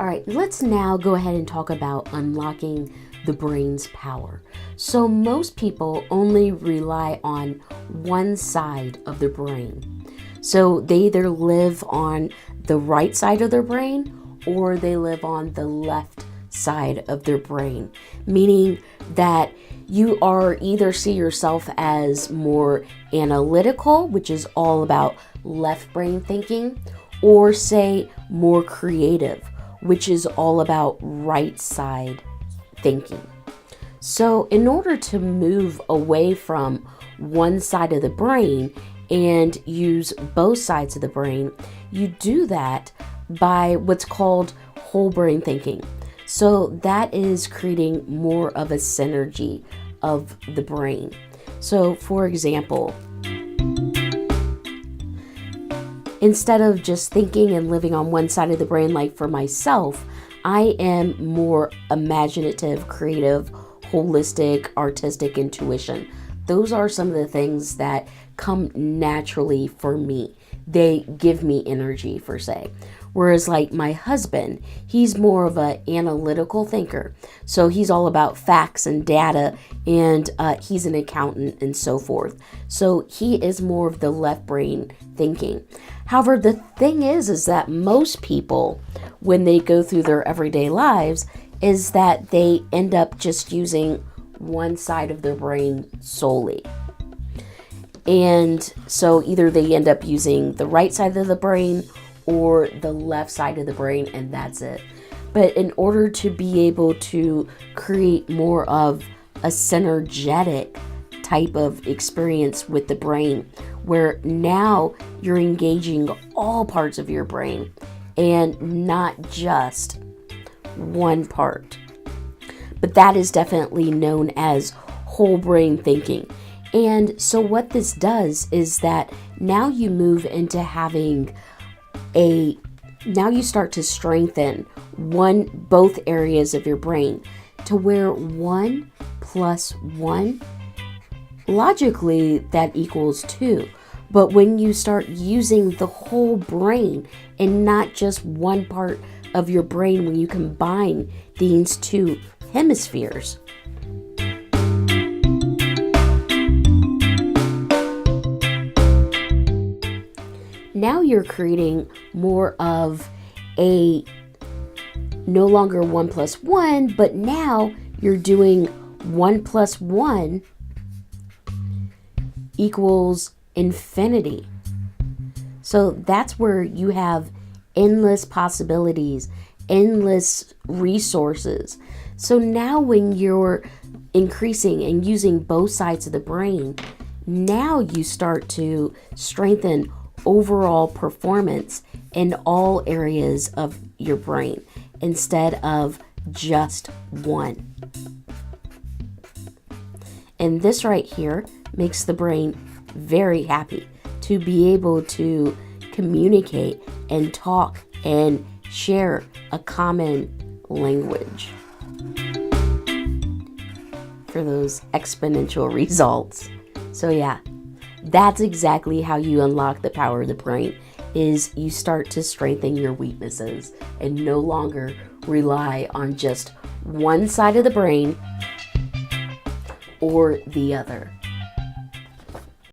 All right, let's now go ahead and talk about unlocking the brain's power. So most people only rely on one side of their brain. So they either live on the right side of their brain or they live on the left side of their brain, meaning that you are either see yourself as more analytical, which is all about left brain thinking, or say more creative, which is all about right side thinking. So in order to move away from one side of the brain and use both sides of the brain, you do that by what's called whole brain thinking. So that is creating more of a synergy of the brain. So for example, instead of just thinking and living on one side of the brain, like for myself, I am more imaginative, creative, holistic, artistic intuition. Those are some of the things that come naturally for me. They give me energy, per se. Whereas like my husband, he's more of an analytical thinker. So he's all about facts and data, and he's an accountant and so forth. So he is more of the left brain thinking. However, the thing is that most people, when they go through their everyday lives, is that they end up just using one side of their brain solely. And so either they end up using the right side of the brain or the left side of the brain, and that's it. But in order to be able to create more of a synergetic type of experience with the brain, where now you're engaging all parts of your brain and not just one part. But that is definitely known as whole brain thinking. And so what this does is that now you move into having now you start to strengthen both areas of your brain, to where 1 + 1, logically that equals 2. But when you start using the whole brain and not just one part of your brain, when you combine these two hemispheres, now you're creating more of a no longer 1 + 1, but now you're doing 1 + 1 equals infinity. So that's where you have endless possibilities, endless resources. So now when you're increasing and using both sides of the brain, now you start to strengthen overall performance in all areas of your brain instead of just one. And this right here makes the brain very happy to be able to communicate and talk and share a common language for those exponential results. So yeah, that's exactly how you unlock the power of the brain, is you start to strengthen your weaknesses and no longer rely on just one side of the brain or the other.